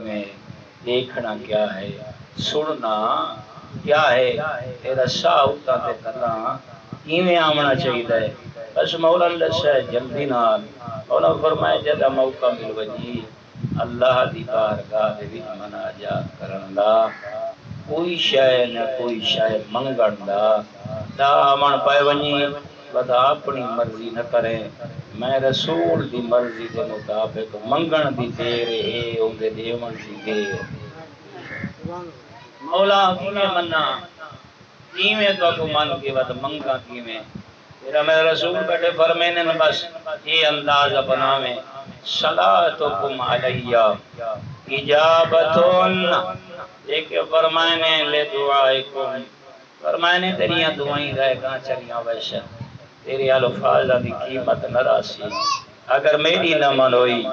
میں دیکھنا کیا ہے، سننا کیا ہے، تیرا شاہ ہوتا تے کرنا کیویں آمنا چاہیے. بس مولا اللہ سے جلدی نال مولا فرمائے جدا موقع مل وجی اللہ دی بارگاہ دے وچ مناجات کرن دا کوئی شے نہ کوئی شے منگن دا تا من پے ونی بدا اپنی مرضی نہ کرے. میں رسول دی مرضی دے مطابق منگن دی دیر ہے اون دے دیون دی دیر. مولا کیویں منا کیویں تو من کے ود منگا کیویں میرا میرا رسول بیٹھے فرمینے میں بس یہ انداز اپناویں صلاتکم علیہ اجابتن ایک فرمانے لے دعائکم فرمانے تیریاں دعائیں رہ گا چلیاں ویسے تیرے الفاظ دی قیمت نہ راسی اگر میری نہ من ہوئی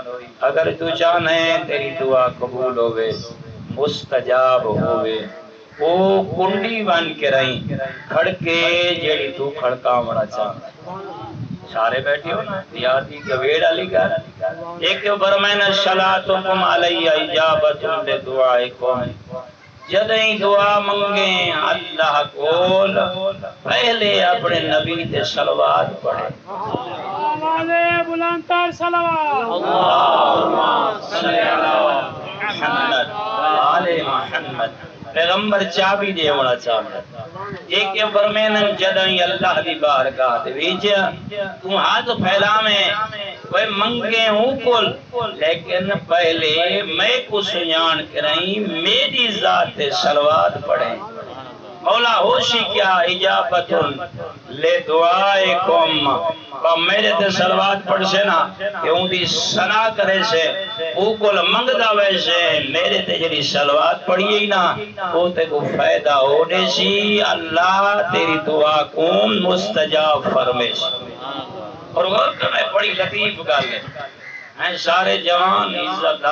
اگر تو چاہنے تیری دعا قبول ہوئے مستجاب ہوئے وہ کنڈی بن کے رہیں کھڑکے جیڑی تو کھڑکا مڑا چاہتا سارے بیٹھے ہو نا یادی گویڑ علی گا ایک فرمائنا صلاتکم علیہ اجابتن لے دعائکم جدہیں دعا منگیں اللہ کول پہلے اپنے نبی تے صلوات پڑھیں بلندتر صلوات اللہم صلی علی محمد آل محمد پیغمبر چابی دے ہونا چاہتا ایک فرمین جدیں اللہ دی بارگاہ دے وچ تو ہاتھ پھیلا میں وہ منگے ہوں کل لیکن پہلے میں کو سنیان کریں میری ذات صلوات پڑھیں. مولا ہوشی کیا اجابتن لے دعائکم میرے تے صلوات پڑھ سے نا کہ ان دی سنا کرے سے او کل منگ دا ویسے میرے تے جڑی صلوات پڑھیے ہی نا وہ تے کو فائدہ ہونے سی اللہ تیری دعا کو مستجاب فرمے سی. اور غور کرنے بڑی لطیف گل ہے سارے جوان عزت